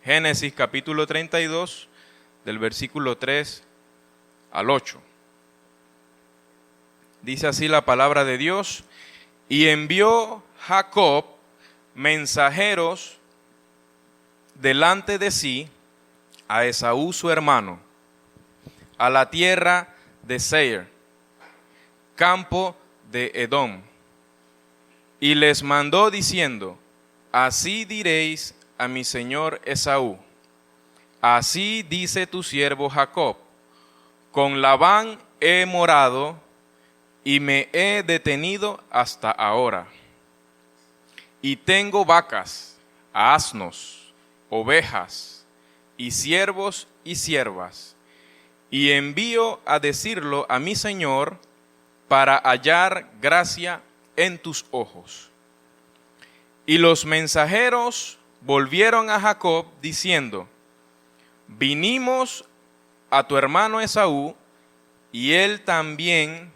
Génesis capítulo 32, del versículo 3 al 8. Dice así la palabra de Dios: y envió Jacob mensajeros delante de sí a Esaú su hermano, a la tierra de Seir, campo de Edom, y les mandó diciendo: así diréis a mi señor Esaú, así dice tu siervo Jacob, con Labán he morado y me he detenido hasta ahora, y tengo vacas, asnos, ovejas, y siervos y siervas, y envío a decirlo a mi señor para hallar gracia en tus ojos. Y los mensajeros volvieron a Jacob diciendo: vinimos a tu hermano Esaú, y él también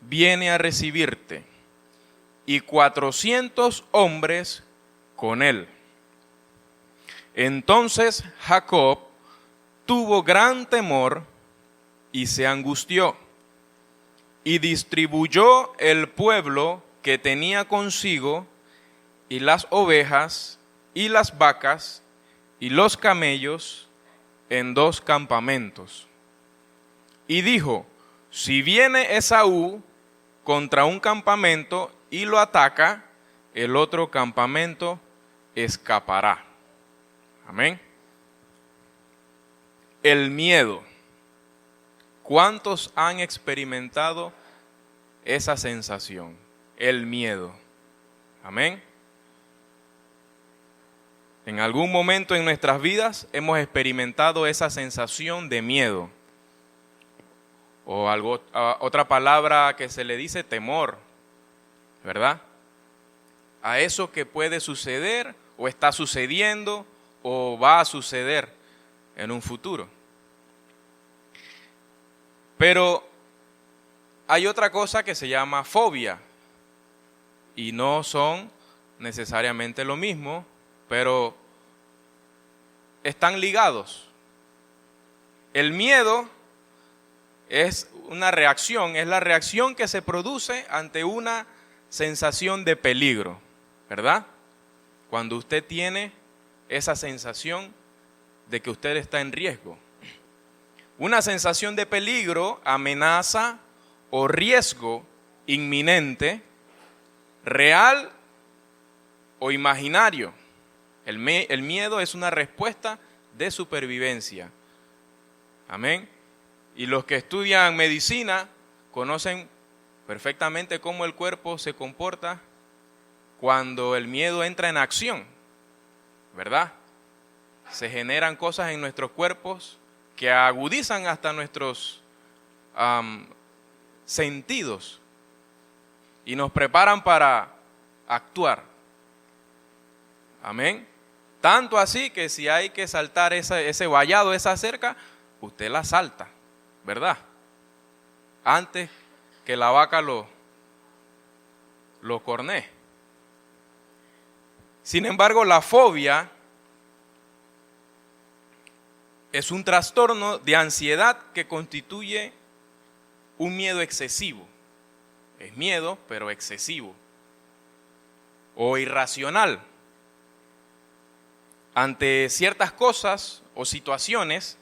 viene a recibirte, y 400 hombres con él. Entonces Jacob tuvo gran temor y se angustió, y distribuyó el pueblo que tenía consigo, y las ovejas, y las vacas, y los camellos, en 2 campamentos. Y dijo: si viene Esaú contra un campamento y lo ataca, el otro campamento escapará. Amén. El miedo. ¿Cuántos han experimentado esa sensación? El miedo. Amén. En algún momento en nuestras vidas hemos experimentado esa sensación de miedo. O otra palabra que se le dice temor, ¿verdad? A eso que puede suceder, o está sucediendo, o va a suceder en un futuro. Pero hay otra cosa que se llama fobia, y no son necesariamente lo mismo, pero están ligados. El miedo es una reacción, es la reacción que se produce ante una sensación de peligro, ¿verdad? Cuando usted tiene esa sensación de que usted está en riesgo. Una sensación de peligro, amenaza o riesgo inminente, real o imaginario. El miedo es una respuesta de supervivencia. Amén. Y los que estudian medicina conocen perfectamente cómo el cuerpo se comporta cuando el miedo entra en acción, ¿verdad? Se generan cosas en nuestros cuerpos que agudizan hasta nuestros sentidos y nos preparan para actuar. Amén. Tanto así que si hay que saltar ese vallado, esa cerca, usted la salta, ¿verdad? Antes que la vaca lo cornee. Sin embargo, la fobia es un trastorno de ansiedad que constituye un miedo excesivo. Es miedo, pero excesivo o irracional ante ciertas cosas o situaciones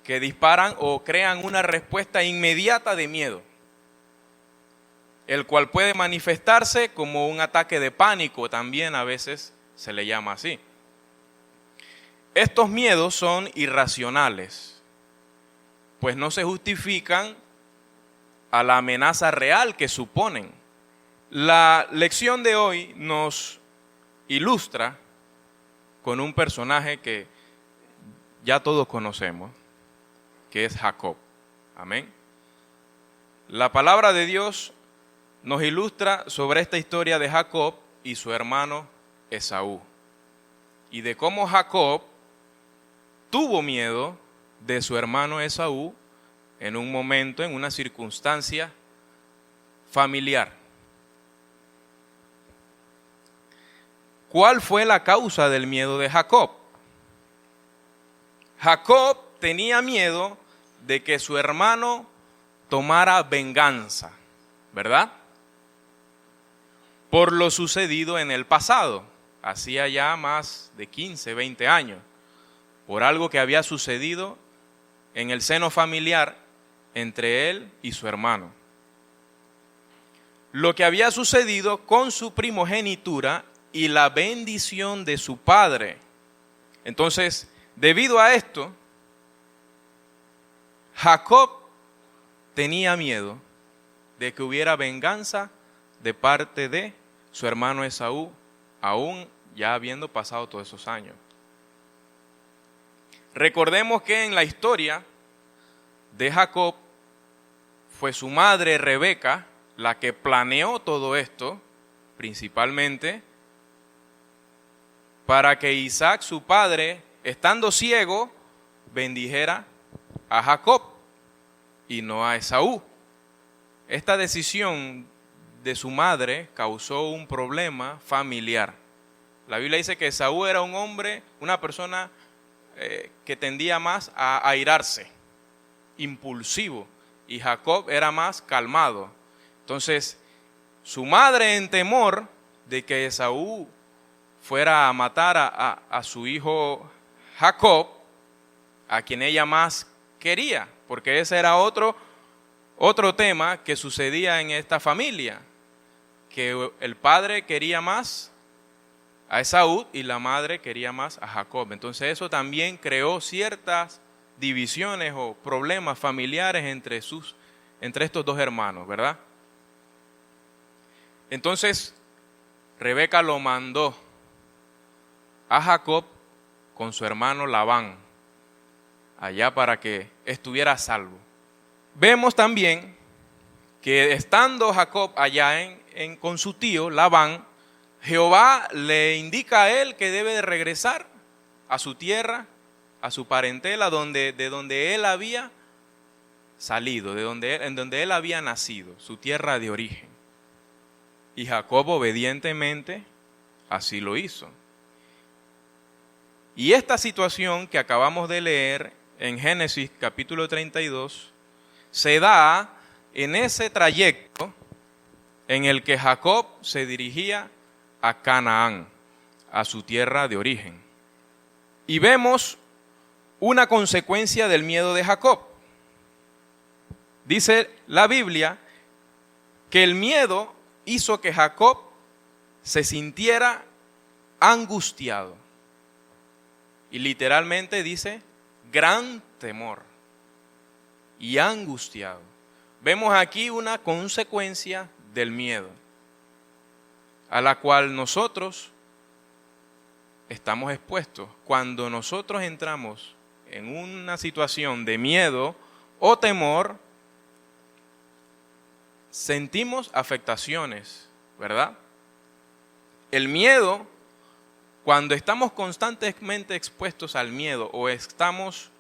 que disparan o crean una respuesta inmediata de miedo, el cual puede manifestarse como un ataque de pánico, también a veces se le llama así. Estos miedos son irracionales, pues no se justifican a la amenaza real que suponen. La lección de hoy nos ilustra con un personaje que ya todos conocemos, que es Jacob. Amén. La palabra de Dios nos ilustra sobre esta historia de Jacob y su hermano Esaú, y de cómo Jacob tuvo miedo de su hermano Esaú en un momento, en una circunstancia familiar. ¿Cuál fue la causa del miedo de Jacob? Jacob tenía miedo de que su hermano tomara venganza, ¿verdad? Por lo sucedido en el pasado, hacía ya más de 15, 20 años, por algo que había sucedido en el seno familiar entre él y su hermano. Lo que había sucedido con su primogenitura y la bendición de su padre. Entonces, debido a esto, Jacob tenía miedo de que hubiera venganza de parte de su hermano Esaú, aún ya habiendo pasado todos esos años. Recordemos que en la historia de Jacob fue su madre Rebeca la que planeó todo esto, principalmente para que Isaac, su padre, estando ciego, bendijera a Jacob y no a Esaú. Esta decisión de su madre causó un problema familiar. La Biblia dice que Esaú era un hombre, una persona que tendía más a airarse, impulsivo, y Jacob era más calmado. Entonces, su madre, en temor de que Esaú fuera a matar a su hijo Jacob, a quien ella más quería, porque ese era otro tema que sucedía en esta familia, que el padre quería más a Esaú y la madre quería más a Jacob. Entonces eso también creó ciertas divisiones o problemas familiares entre estos dos hermanos, ¿verdad? Entonces Rebeca lo mandó a Jacob con su hermano Labán, allá para que estuviera a salvo. Vemos también que estando Jacob allá con su tío Labán, Jehová le indica a él que debe de regresar a su tierra, a su parentela, de donde él había salido, en donde él había nacido, su tierra de origen. Y Jacob obedientemente así lo hizo. Y esta situación que acabamos de leer en Génesis capítulo 32 se da en ese trayecto en el que Jacob se dirigía a Canaán, a su tierra de origen. Y vemos una consecuencia del miedo de Jacob. Dice la Biblia que el miedo hizo que Jacob se sintiera angustiado. Y literalmente dice gran temor y angustiado. Vemos aquí una consecuencia del miedo, a la cual nosotros estamos expuestos. Cuando nosotros entramos en una situación de miedo o temor, sentimos afectaciones, ¿verdad? El miedo, cuando estamos constantemente expuestos al miedo o estamos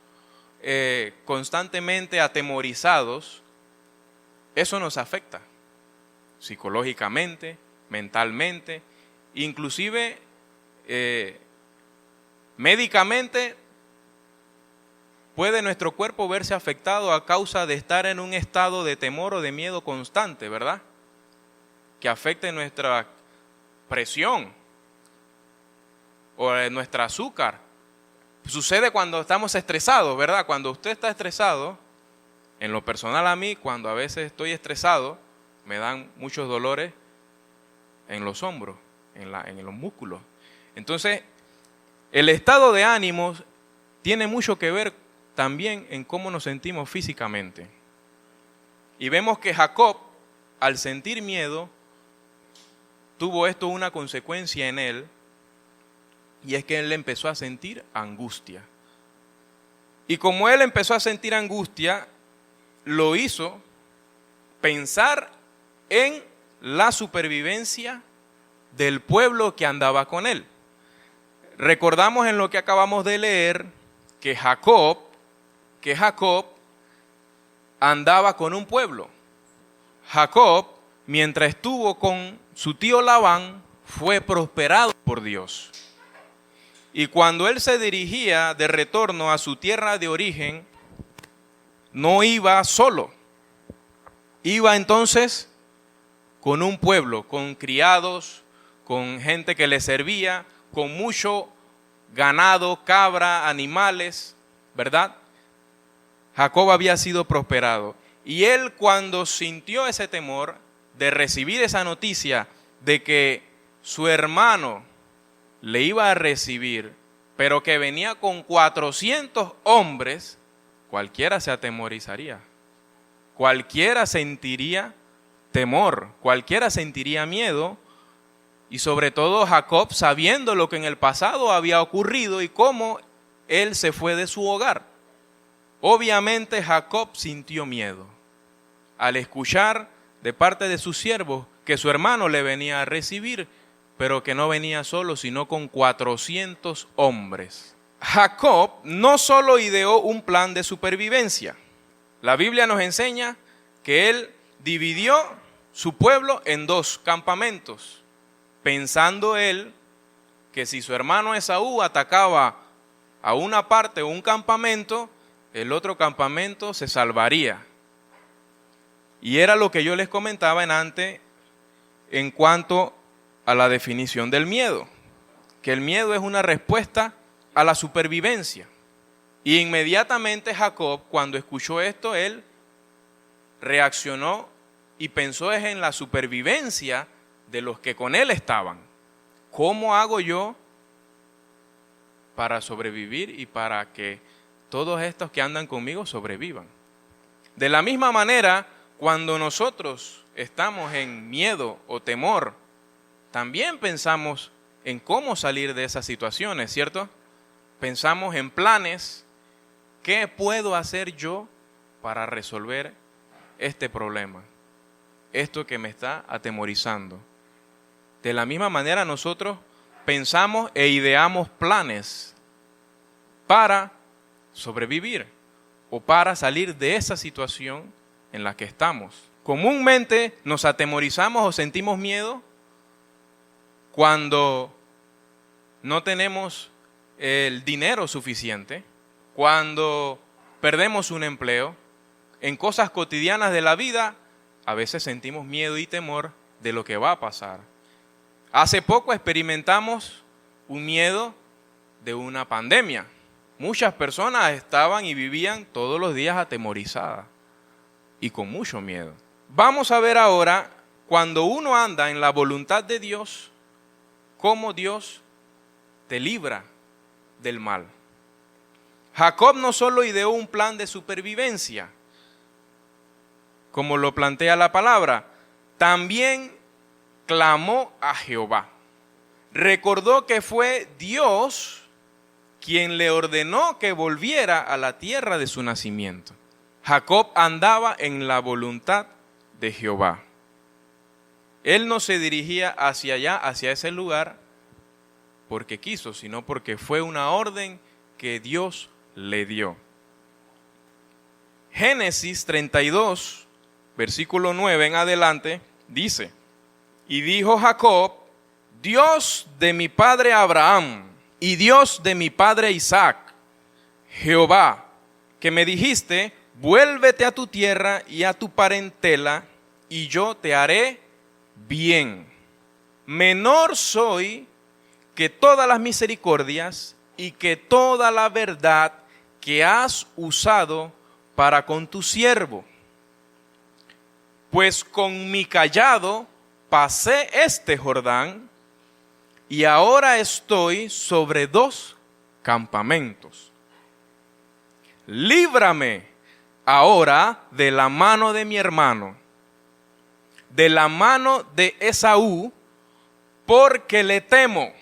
constantemente atemorizados, eso nos afecta psicológicamente, mentalmente, inclusive médicamente puede nuestro cuerpo verse afectado a causa de estar en un estado de temor o de miedo constante, ¿verdad? Que afecte nuestra presión o nuestro azúcar. Sucede cuando estamos estresados, ¿verdad? Cuando usted está estresado, en lo personal a mí, cuando a veces estoy estresado, me dan muchos dolores en los hombros, en los músculos. Entonces, el estado de ánimo tiene mucho que ver también en cómo nos sentimos físicamente. Y vemos que Jacob, al sentir miedo, tuvo esto una consecuencia en él, y es que él empezó a sentir angustia. Y como él empezó a sentir angustia, lo hizo pensar en la supervivencia del pueblo que andaba con él. Recordamos en lo que acabamos de leer que Jacob andaba con un pueblo. Jacob, mientras estuvo con su tío Labán, fue prosperado por Dios. Y cuando él se dirigía de retorno a su tierra de origen, no iba solo. Iba entonces con un pueblo, con criados, con gente que le servía, con mucho ganado, cabra, animales, ¿verdad? Jacob había sido prosperado. Y él, cuando sintió ese temor de recibir esa noticia de que su hermano le iba a recibir, pero que venía con 400 hombres, cualquiera se atemorizaría. Cualquiera sentiría temor, cualquiera sentiría miedo, y sobre todo Jacob, sabiendo lo que en el pasado había ocurrido y cómo él se fue de su hogar. Obviamente Jacob sintió miedo al escuchar de parte de sus siervos que su hermano le venía a recibir, pero que no venía solo, sino con 400 hombres. Jacob no solo ideó un plan de supervivencia. La Biblia nos enseña que él dividió su pueblo en 2 campamentos, pensando él que si su hermano Esaú atacaba a una parte o un campamento, el otro campamento se salvaría. Y era lo que yo les comentaba antes en cuanto a la definición del miedo, que el miedo es una respuesta a la supervivencia. Y inmediatamente Jacob, cuando escuchó esto, él reaccionó y pensó en la supervivencia de los que con él estaban. ¿Cómo hago yo para sobrevivir y para que todos estos que andan conmigo sobrevivan? De la misma manera, cuando nosotros estamos en miedo o temor, también pensamos en cómo salir de esas situaciones, ¿cierto? Pensamos en planes. ¿Qué puedo hacer yo para resolver este problema? Esto que me está atemorizando. De la misma manera nosotros pensamos e ideamos planes para sobrevivir o para salir de esa situación en la que estamos. Comúnmente nos atemorizamos o sentimos miedo cuando no tenemos el dinero suficiente, cuando perdemos un empleo, en cosas cotidianas de la vida, a veces sentimos miedo y temor de lo que va a pasar. Hace poco experimentamos un miedo de una pandemia. Muchas personas estaban y vivían todos los días atemorizadas y con mucho miedo. Vamos a ver ahora, cuando uno anda en la voluntad de Dios, cómo Dios te libra del mal. Jacob no solo ideó un plan de supervivencia, como lo plantea la palabra, también clamó a Jehová. Recordó que fue Dios quien le ordenó que volviera a la tierra de su nacimiento. Jacob andaba en la voluntad de Jehová. Él no se dirigía hacia allá, hacia ese lugar, porque quiso, sino porque fue una orden que Dios le dio. Génesis 32, versículo 9 en adelante, dice: y dijo Jacob, Dios de mi padre Abraham y Dios de mi padre Isaac, Jehová, que me dijiste, vuélvete a tu tierra y a tu parentela, y yo te haré bien. Menor soy que todas las misericordias y que toda la verdad que has usado para con tu siervo. Pues con mi cayado pasé este Jordán, y ahora estoy sobre 2 campamentos. Líbrame ahora de la mano de mi hermano, de la mano de Esaú, porque le temo.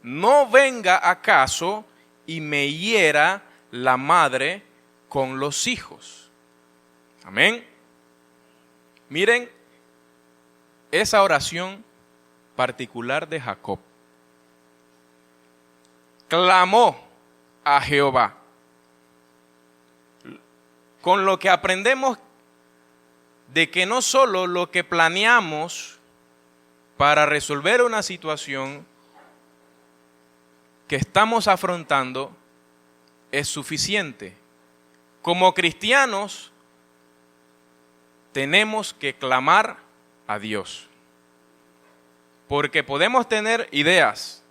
No venga acaso y me hiera la madre con los hijos. Amén. Miren esa oración particular de Jacob. Clamó a Jehová. Con lo que aprendemos de que no solo lo que planeamos para resolver una situación que estamos afrontando es suficiente. Como cristianos, tenemos que clamar a Dios. Porque podemos tener ideas,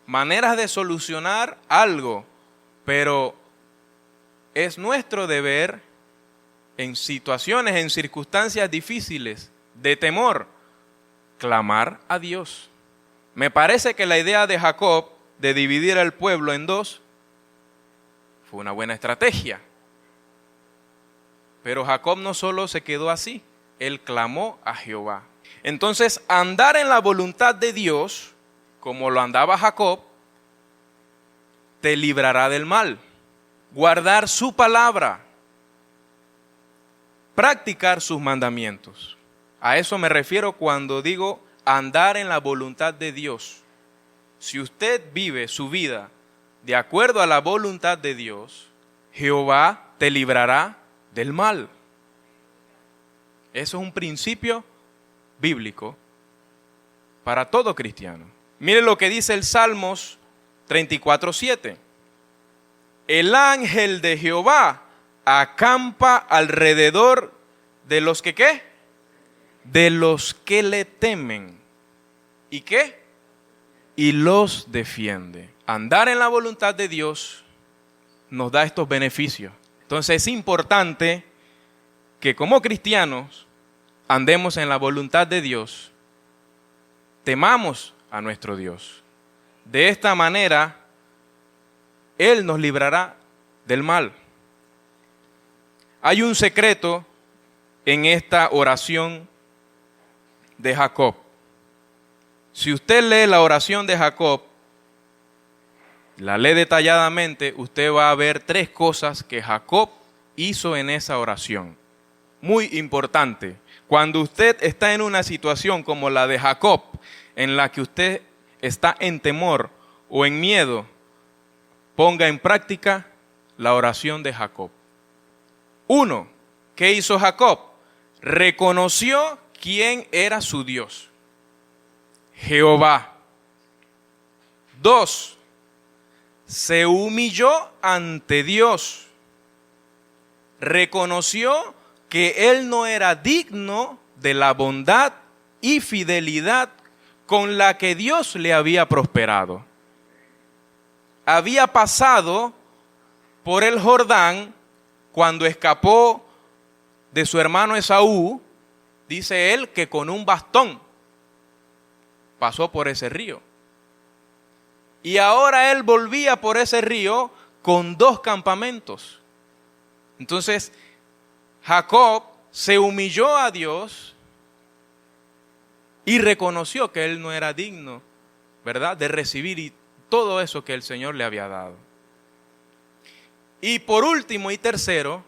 maneras de solucionar algo, pero es nuestro deber en situaciones, en circunstancias difíciles, de temor, clamar a Dios. Me parece que la idea de Jacob de dividir al pueblo en dos fue una buena estrategia. Pero Jacob no solo se quedó así, él clamó a Jehová. Entonces, andar en la voluntad de Dios, como lo andaba Jacob, te librará del mal. Guardar su palabra, practicar sus mandamientos. A eso me refiero cuando digo andar en la voluntad de Dios. Si usted vive su vida de acuerdo a la voluntad de Dios, Jehová te librará del mal. Eso es un principio bíblico para todo cristiano. Mire lo que dice el Salmos 34:7. El ángel de Jehová acampa alrededor de los que ¿qué? De los que le temen. ¿Y qué? Y los defiende. Andar en la voluntad de Dios nos da estos beneficios. Entonces es importante que como cristianos andemos en la voluntad de Dios, temamos a nuestro Dios. De esta manera, Él nos librará del mal. Hay un secreto en esta oración de Jacob. Si usted lee la oración de Jacob, la lee detalladamente, usted va a ver tres cosas que Jacob hizo en esa oración. Muy importante. Cuando usted está en una situación como la de Jacob, en la que usted está en temor o en miedo, ponga en práctica la oración de Jacob. 1. ¿Qué hizo Jacob? Reconoció quién era su Dios. Jehová. 2. Se humilló ante Dios. Reconoció que él no era digno de la bondad y fidelidad con la que Dios le había prosperado. Había pasado por el Jordán cuando escapó de su hermano Esaú, dice él que con un bastón pasó por ese río. Y ahora él volvía por ese río con 2 campamentos. Entonces, Jacob se humilló a Dios y reconoció que él no era digno, ¿verdad?, de recibir todo eso que el Señor le había dado. Y por último y tercero,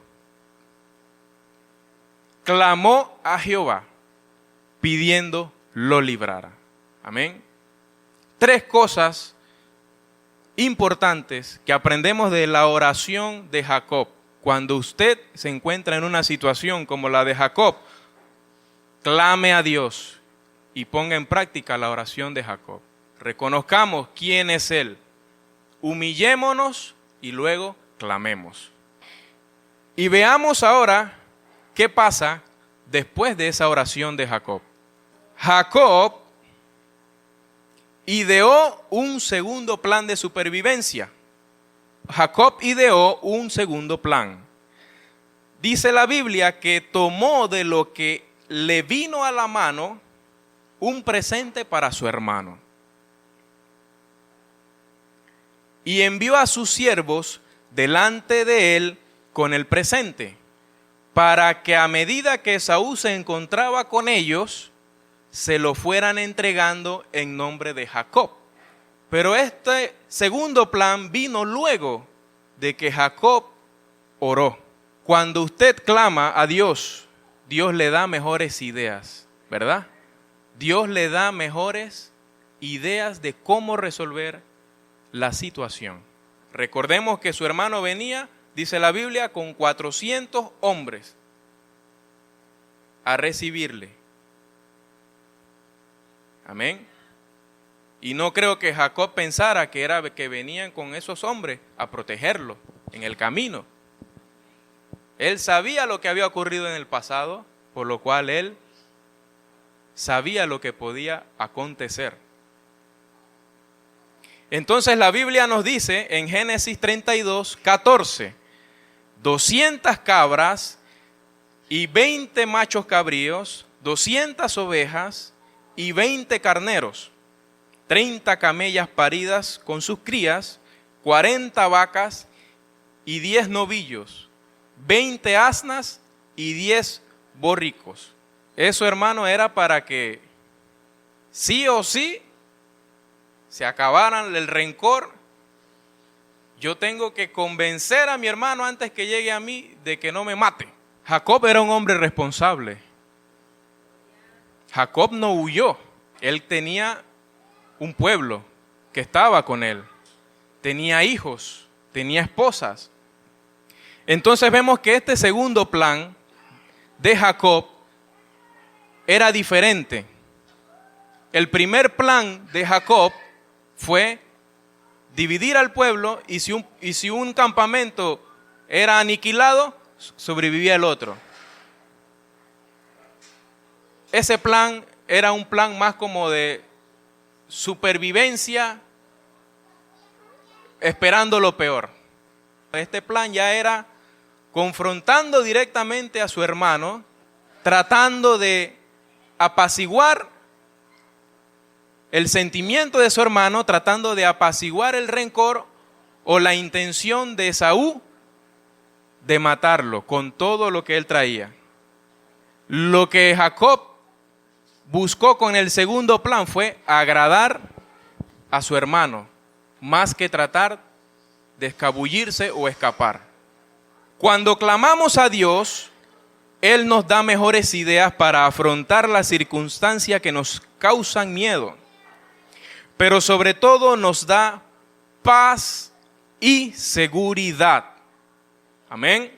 clamó a Jehová pidiendo lo librara. Amén. 3 cosas importantes que aprendemos de la oración de Jacob. Cuando usted se encuentra en una situación como la de Jacob, clame a Dios y ponga en práctica la oración de Jacob. Reconozcamos quién es Él. Humillémonos y luego clamemos. Y veamos ahora qué pasa después de esa oración de Jacob. Jacob ideó un segundo plan de supervivencia. Jacob ideó un segundo plan. Dice la Biblia que tomó de lo que le vino a la mano un presente para su hermano. Y envió a sus siervos delante de él con el presente, para que a medida que Esaú se encontraba con ellos, se lo fueran entregando en nombre de Jacob. Pero este segundo plan vino luego de que Jacob oró. Cuando usted clama a Dios, Dios le da mejores ideas, ¿verdad? Dios le da mejores ideas de cómo resolver la situación. Recordemos que su hermano venía, dice la Biblia, con 400 hombres a recibirle. Amén. Y no creo que Jacob pensara que era que venían con esos hombres a protegerlo en el camino. Él sabía lo que había ocurrido en el pasado, por lo cual él sabía lo que podía acontecer. Entonces la Biblia nos dice en Génesis 32, 14, 200 cabras y 20 machos cabríos, 200 ovejas y 20 carneros, 30 camellas paridas con sus crías, 40 vacas y 10 novillos, 20 asnas y 10 borricos. Eso, hermano, era para que sí o sí se acabaran el rencor. Yo tengo que convencer a mi hermano antes que llegue a mí de que no me mate. Jacob era un hombre responsable. Jacob no huyó. Él tenía un pueblo que estaba con él. Tenía hijos, tenía esposas. Entonces vemos que este segundo plan de Jacob era diferente. El primer plan de Jacob fue dividir al pueblo y si un campamento era aniquilado, sobrevivía el otro. Ese plan era un plan más como de supervivencia, esperando lo peor. Este plan ya era confrontando directamente a su hermano, tratando de apaciguar el sentimiento de su hermano, tratando de apaciguar el rencor o la intención de Esaú de matarlo con todo lo que él traía. Lo que Jacob buscó con el segundo plan fue agradar a su hermano, más que tratar de escabullirse o escapar. Cuando clamamos a Dios, Él nos da mejores ideas para afrontar las circunstancias que nos causan miedo, pero sobre todo nos da paz y seguridad. Amén.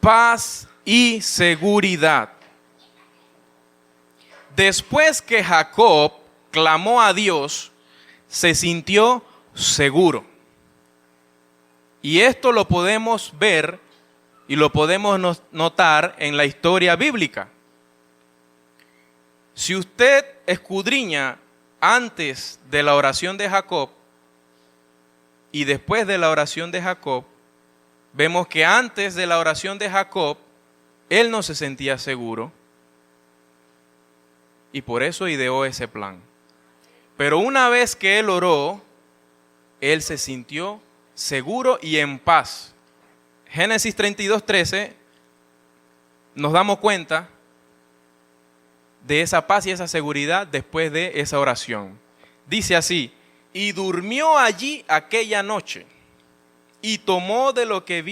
Paz y seguridad. Después que Jacob clamó a Dios, se sintió seguro. Y esto lo podemos ver y lo podemos notar en la historia bíblica. Si usted escudriña antes de la oración de Jacob y después de la oración de Jacob, vemos que antes de la oración de Jacob, él no se sentía seguro y por eso ideó ese plan. Pero una vez que él oró, él se sintió seguro y en paz. Génesis 32:13 nos damos cuenta de esa paz y esa seguridad después de esa oración. Dice así: y durmió allí aquella noche y tomó de lo que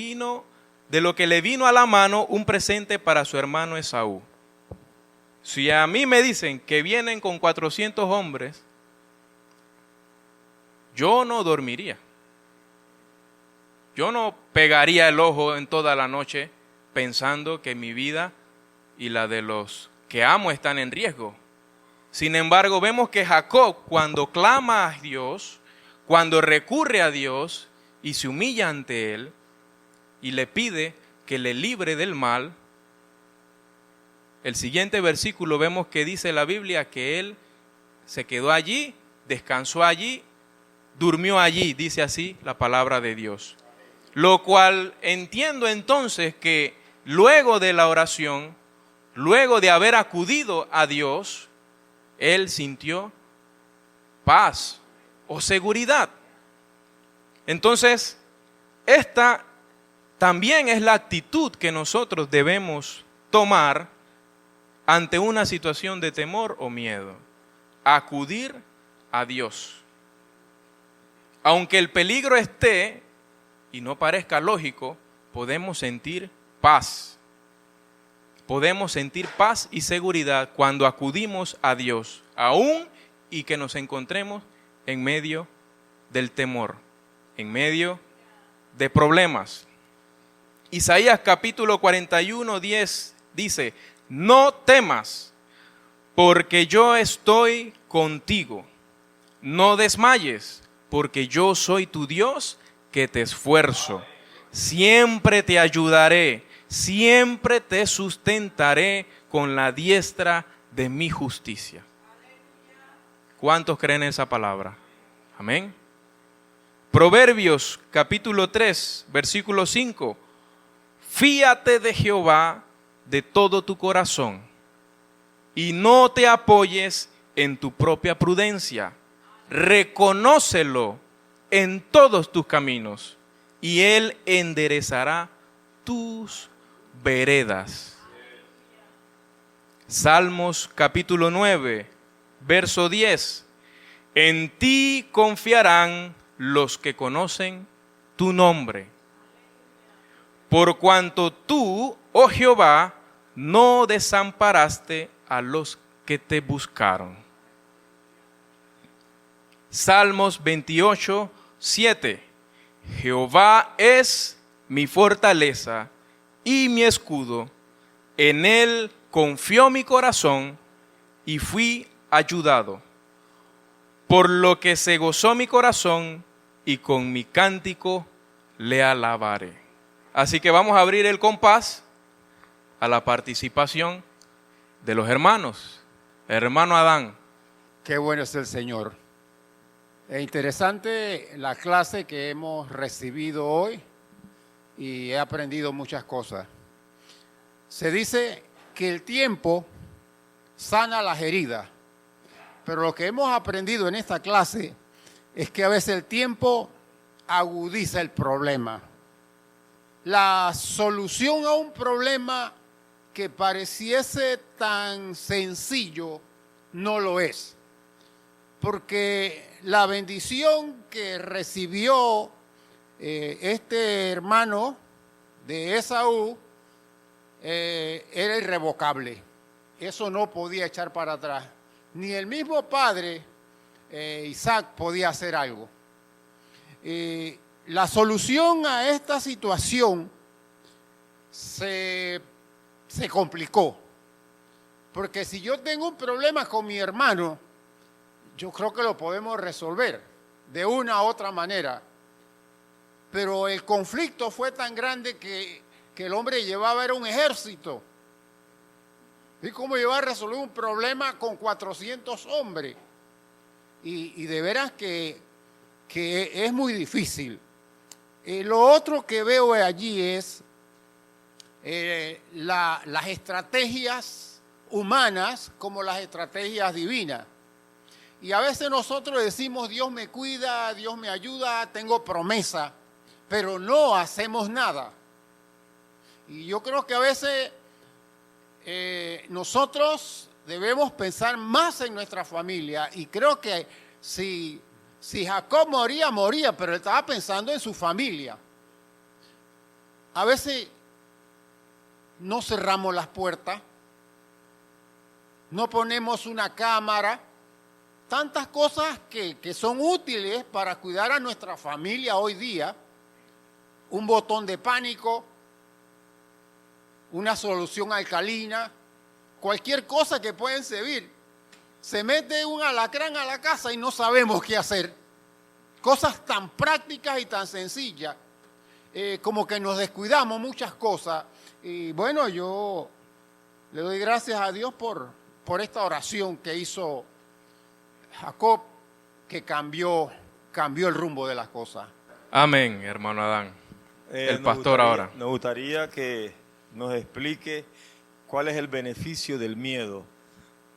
le vino a la mano un presente para su hermano Esaú. Si a mí me dicen que vienen con 400 hombres, yo no dormiría. Yo no pegaría el ojo en toda la noche pensando que mi vida y la de los que amo están en riesgo. Sin embargo, vemos que Jacob, cuando clama a Dios, cuando recurre a Dios y se humilla ante Él y le pide que le libre del mal, el siguiente versículo vemos que dice la Biblia que él se quedó allí, descansó allí, durmió allí, dice así la palabra de Dios. Lo cual entiendo entonces que luego de la oración, luego de haber acudido a Dios, él sintió paz o seguridad. Entonces, esta también es la actitud que nosotros debemos tomar ante una situación de temor o miedo. Acudir a Dios. Aunque el peligro esté y no parezca lógico, podemos sentir paz. Podemos sentir paz y seguridad cuando acudimos a Dios, aún y que nos encontremos en medio del temor, en medio de problemas. Isaías capítulo 41:10 dice: no temas, porque yo estoy contigo. no desmayes, porque yo soy tu Dios que te esfuerzo. Siempre te ayudaré, siempre te sustentaré con la diestra de mi justicia. ¿Cuántos creen en esa palabra? Amén. Proverbios capítulo 3, versículo 5. Fíate de Jehová de todo tu corazón y no te apoyes en tu propia prudencia. Reconócelo en todos tus caminos y Él enderezará tus veredas. Salmos capítulo 9, verso 10. En ti confiarán los que conocen tu nombre. Por cuanto tú, oh Jehová, no desamparaste a los que te buscaron. Salmos 28, 7. Jehová es mi fortaleza y mi escudo. En él confió mi corazón y fui ayudado. Por lo que se gozó mi corazón y con mi cántico le alabaré. Así que vamos a abrir el compás a la participación de los hermanos. Hermano Adán. Qué bueno es el Señor. Es interesante la clase que hemos recibido hoy y he aprendido muchas cosas. Se dice que el tiempo sana las heridas, pero lo que hemos aprendido en esta clase es que a veces el tiempo agudiza el problema. La solución a un problema que pareciese tan sencillo no lo es. Porque la bendición que recibió este hermano de Esaú era irrevocable. Eso no podía echar para atrás. Ni el mismo padre, Isaac, podía hacer algo. La solución a esta situación se complicó. Porque si yo tengo un problema con mi hermano, yo creo que lo podemos resolver de una u otra manera. Pero el conflicto fue tan grande que el hombre llevaba era un ejército. ¿Y cómo iba a resolver un problema con 400 hombres? Y de veras que es muy difícil. Lo otro que veo allí es las estrategias humanas como las estrategias divinas. Y a veces nosotros decimos, Dios me cuida, Dios me ayuda, tengo promesa, pero no hacemos nada. Y yo creo que a veces nosotros debemos pensar más en nuestra familia. Y creo que si Jacob moría, pero él estaba pensando en su familia. A veces no cerramos las puertas, no ponemos una cámara, tantas cosas que son útiles para cuidar a nuestra familia hoy día. Un botón de pánico, una solución alcalina, cualquier cosa que pueden servir. Se mete un alacrán a la casa y no sabemos qué hacer. Cosas tan prácticas y tan sencillas, como que nos descuidamos muchas cosas. Y bueno, yo le doy gracias a Dios por esta oración que hizo Jacob, que cambió el rumbo de las cosas. Amén, hermano Adán. El pastor ahora. Nos gustaría que nos explique cuál es el beneficio del miedo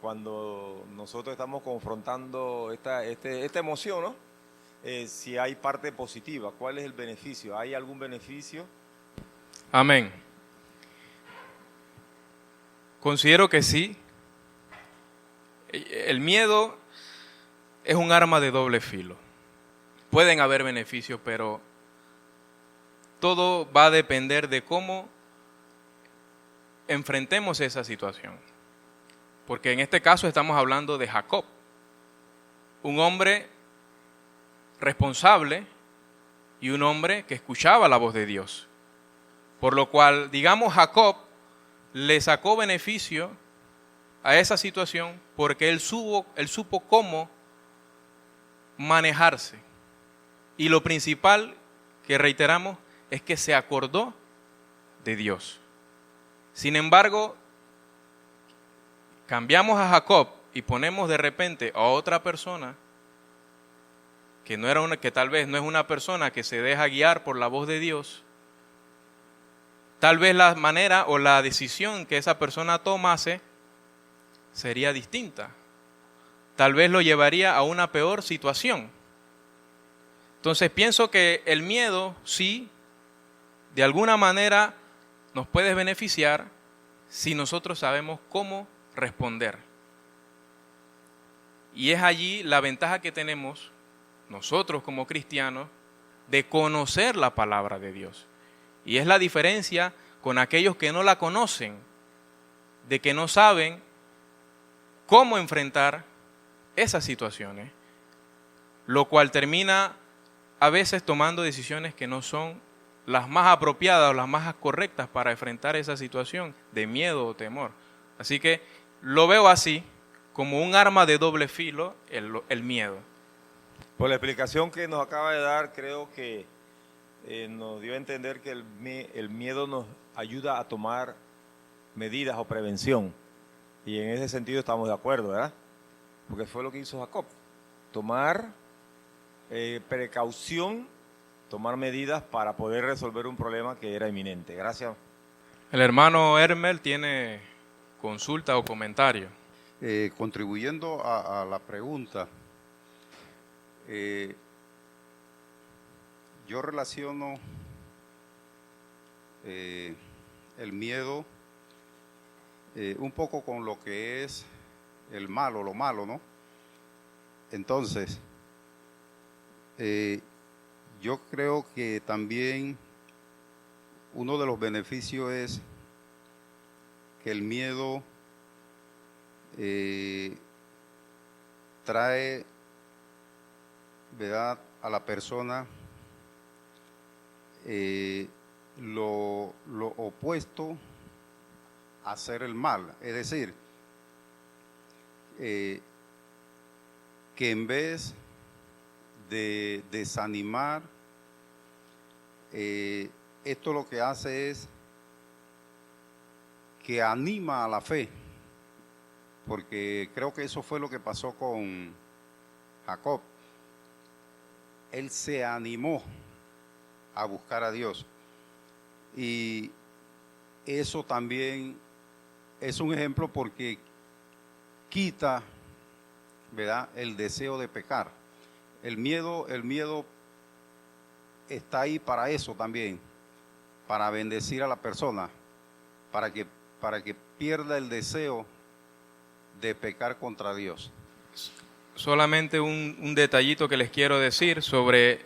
cuando nosotros estamos confrontando esta emoción, ¿no? Si hay parte positiva, ¿cuál es el beneficio? ¿Hay algún beneficio? Amén. Considero que sí. El miedo es un arma de doble filo. Pueden haber beneficios, pero todo va a depender de cómo enfrentemos esa situación. Porque en este caso estamos hablando de Jacob, un hombre responsable y un hombre que escuchaba la voz de Dios. Por lo cual, digamos, Jacob le sacó beneficio a esa situación porque él supo cómo manejarse. Y lo principal que reiteramos es que se acordó de Dios. Sin embargo, cambiamos a Jacob y ponemos de repente a otra persona que tal vez no es una persona que se deja guiar por la voz de Dios. Tal vez la manera o la decisión que esa persona tomase sería distinta. Tal vez lo llevaría a una peor situación. Entonces pienso que el miedo sí, de alguna manera nos puede beneficiar si nosotros sabemos cómo responder. Y es allí la ventaja que tenemos nosotros como cristianos de conocer la palabra de Dios. Y es la diferencia con aquellos que no la conocen, de que no saben cómo enfrentar esas situaciones, lo cual termina a veces tomando decisiones que no son las más apropiadas o las más correctas para enfrentar esa situación de miedo o temor. Así que lo veo así, como un arma de doble filo, el miedo. Por la explicación que nos acaba de dar, creo que nos dio a entender que el miedo nos ayuda a tomar medidas o prevención. Y en ese sentido estamos de acuerdo, ¿verdad? Porque fue lo que hizo Jacob. Tomar precaución, tomar medidas para poder resolver un problema que era inminente. Gracias. El hermano Hermel tiene consulta o comentario. Contribuyendo a la pregunta, yo relaciono el miedo un poco con lo que es el malo, lo malo, ¿no? Entonces, yo creo que también uno de los beneficios es que el miedo trae, ¿verdad?, a la persona lo opuesto a hacer el mal. Es decir, que en vez de desanimar, esto lo que hace es que anima a la fe, porque creo que eso fue lo que pasó con Jacob. Él se animó a buscar a Dios, y eso también es un ejemplo porque quita, ¿verdad?, el deseo de pecar. El miedo está ahí para eso también, para bendecir a la persona, para que pierda el deseo de pecar contra Dios. Solamente un detallito que les quiero decir sobre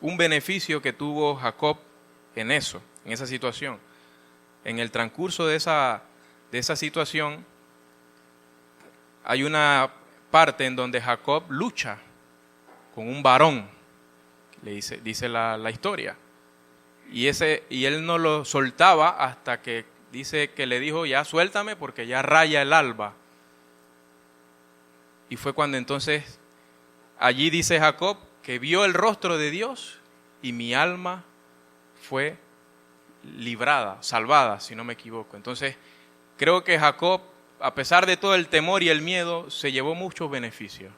un beneficio que tuvo Jacob en esa situación. En el transcurso de esa situación hay una parte en donde Jacob lucha con un varón, dice la historia, y él no lo soltaba hasta que dice que le dijo: ya suéltame porque ya raya el alba. Y fue cuando entonces allí dice Jacob que vio el rostro de Dios y mi alma fue librada, salvada, si no me equivoco. Entonces creo que Jacob, a pesar de todo el temor y el miedo, se llevó muchos beneficios.